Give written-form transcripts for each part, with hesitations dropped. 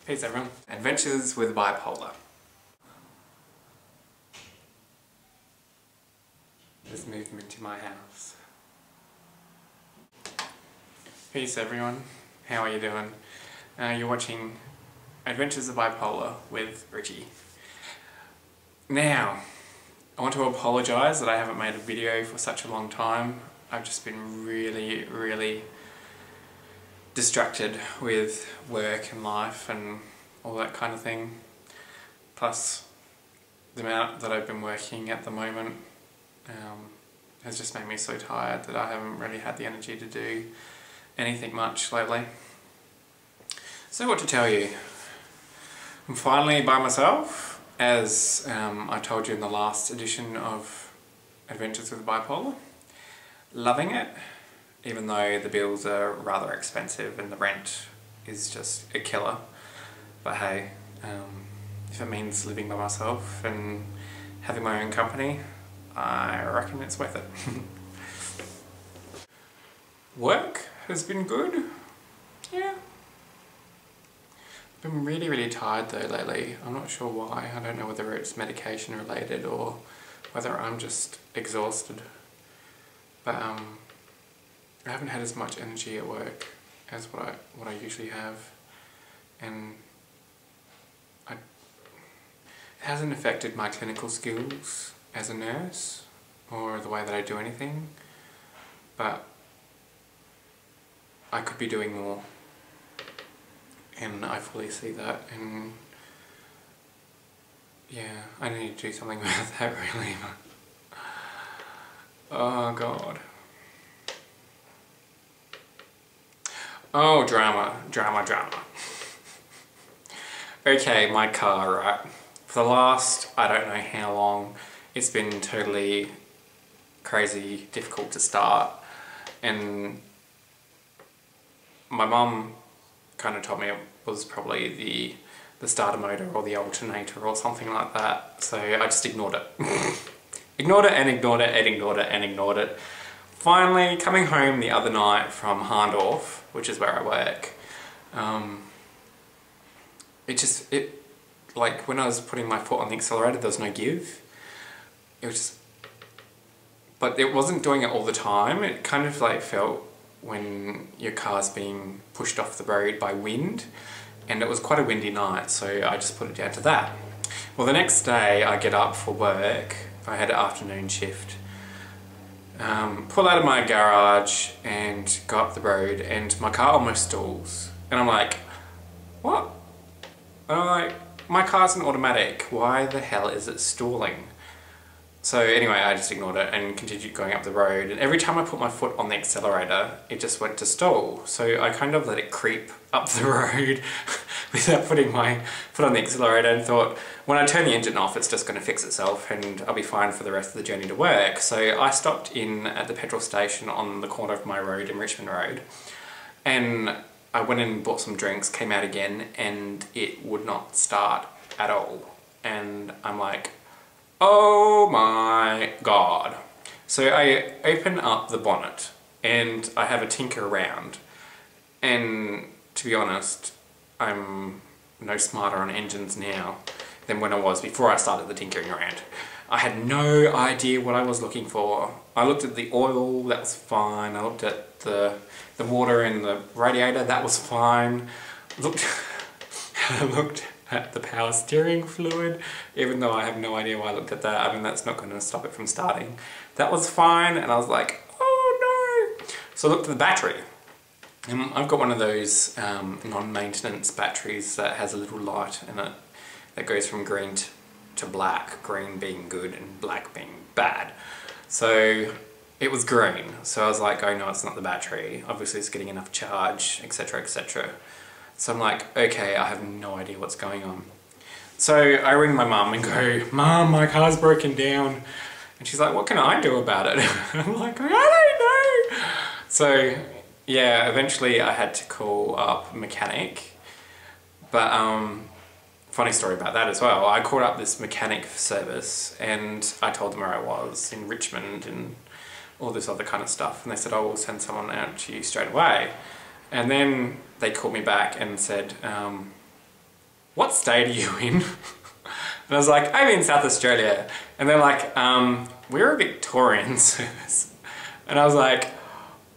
Peace everyone. Adventures with Bipolar. Just moved them into my house. Peace everyone. How are you doing? You're watching Adventures of Bipolar with Richie. Now, I want to apologise that I haven't made a video for such a long time. I've just been really distracted with work and life and all that kind of thing. Plus, the amount that I've been working at the moment has just made me so tired that I haven't really had the energy to do anything much lately. So what to tell you, I'm finally by myself, as I told you in the last edition of Adventures with Bipolar. Loving it, even though the bills are rather expensive and the rent is just a killer. But hey, if it means living by myself and having my own company, I reckon it's worth it. Work has been good, yeah. I've been really tired though lately. I'm not sure why. I don't know whether it's medication related or whether I'm just exhausted. But I haven't had as much energy at work as what I usually have, and it hasn't affected my clinical skills as a nurse or the way that I do anything, but I could be doing more, and I fully see that, and yeah, I need to do something about that really. Oh god. Oh, drama. Okay, my car, right. For the last, I don't know how long, it's been totally crazy, difficult to start. And my mum kind of told me it was probably the starter motor or the alternator or something like that. So I just ignored it. Ignored it and ignored it and ignored it and ignored it. Finally, coming home the other night from Harndorf, which is where I work, like when I was putting my foot on the accelerator, there was no give. It was just, but it wasn't doing it all the time. It kind of like felt when your car's being pushed off the road by wind, and it was quite a windy night, so I just put it down to that. Well, the next day I get up for work. I had an afternoon shift. Pull out of my garage and go up the road, and my car almost stalls. And I'm like, what? And I'm like, my car's an automatic. Why the hell is it stalling? So anyway, I just ignored it and continued going up the road. And every time I put my foot on the accelerator, it just went to stall. So I kind of let it creep up the road without putting my foot on the accelerator, and thought, when I turn the engine off, it's just going to fix itself and I'll be fine for the rest of the journey to work. So I stopped in at the petrol station on the corner of my road in Richmond Road, and I went in and bought some drinks, came out again, and it would not start at all. And I'm like, oh my god. So I open up the bonnet and I have a tinker around, and to be honest, I'm no smarter on engines now than when I was before I started the tinkering around. I had no idea what I was looking for. I looked at the oil, that was fine. I looked at the water in the radiator, that was fine. I looked at the power steering fluid, even though I have no idea why I looked at that. I mean, that's not going to stop it from starting. That was fine, and I was like, oh no! So I looked at the battery. And I've got one of those non-maintenance batteries that has a little light in it that goes from green to black, green being good and black being bad. So it was green, so I was like, oh no, it's not the battery. Obviously it's getting enough charge, etc, etc. So I'm like, okay, I have no idea what's going on. So I ring my mum and go, Mum, my car's broken down. And she's like, what can I do about it? I'm like, I don't know. So yeah, eventually I had to call up a mechanic. But funny story about that as well. I called up this mechanic service and I told them where I was in Richmond and all this other kind of stuff. And they said, oh, we'll send someone out to you straight away. And then they called me back and said, what state are you in? And I was like, I'm in South Australia. And they're like, we're a Victorian service. And I was like,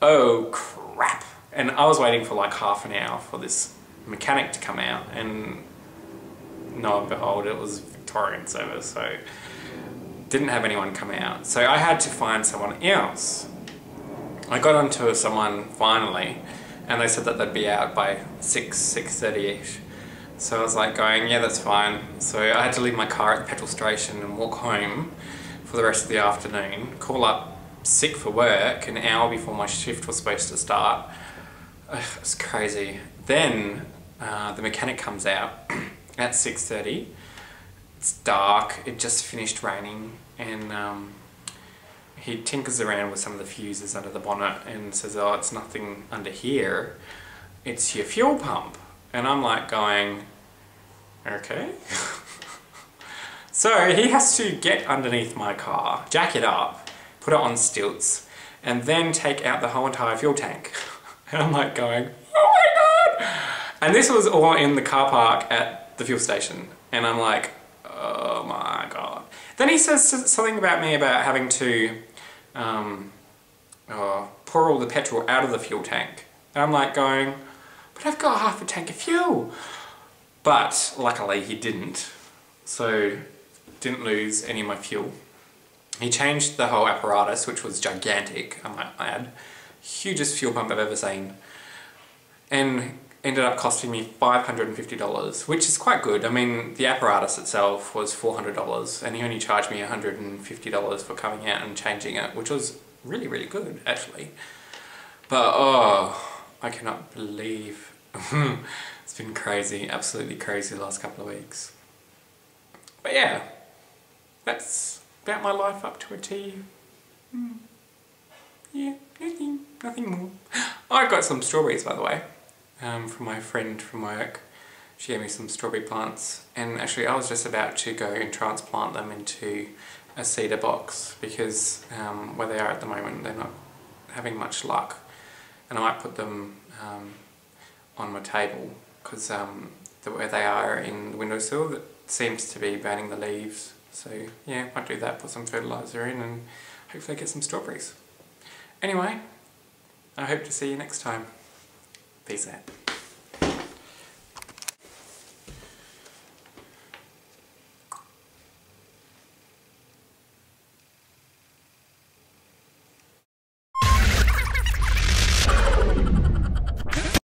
oh crap. And I was waiting for like half an hour for this mechanic to come out, and lo and behold, it was Victorian service, so didn't have anyone come out. So I had to find someone else. I got onto someone finally, and they said that they'd be out by 6:30ish. So I was like going, yeah, that's fine. So I had to leave my car at the petrol station and walk home for the rest of the afternoon, call up sick for work an hour before my shift was supposed to start. Ugh, it was crazy. Then the mechanic comes out at 6:30. It's dark, it just finished raining, and he tinkers around with some of the fuses under the bonnet and says, oh, it's nothing under here, it's your fuel pump. And I'm like going, okay. So he has to get underneath my car, jack it up, put it on stilts, and then take out the whole entire fuel tank. And I'm like going, oh my god! And this was all in the car park at the fuel station. And I'm like, oh my god. Then he says something about me about having to pour all the petrol out of the fuel tank. And I'm like going, but I've got half a tank of fuel. But luckily he didn't. So didn't lose any of my fuel. He changed the whole apparatus, which was gigantic, I might add. Hugest fuel pump I've ever seen. And ended up costing me $550, which is quite good. I mean, the apparatus itself was $400, and he only charged me $150 for coming out and changing it, which was really, really good, actually. But, oh, I cannot believe. It's been crazy, absolutely crazy the last couple of weeks. But yeah, that's about my life up to a T. Yeah, nothing more. I got some strawberries, by the way, from my friend from work. She gave me some strawberry plants, and actually I was just about to go and transplant them into a cedar box, because where they are at the moment they're not having much luck, and I might put them on my table, because the way they are in the windowsill, that seems to be burning the leaves. So yeah, might do that, put some fertiliser in, and hopefully get some strawberries. Anyway, I hope to see you next time. Peace out.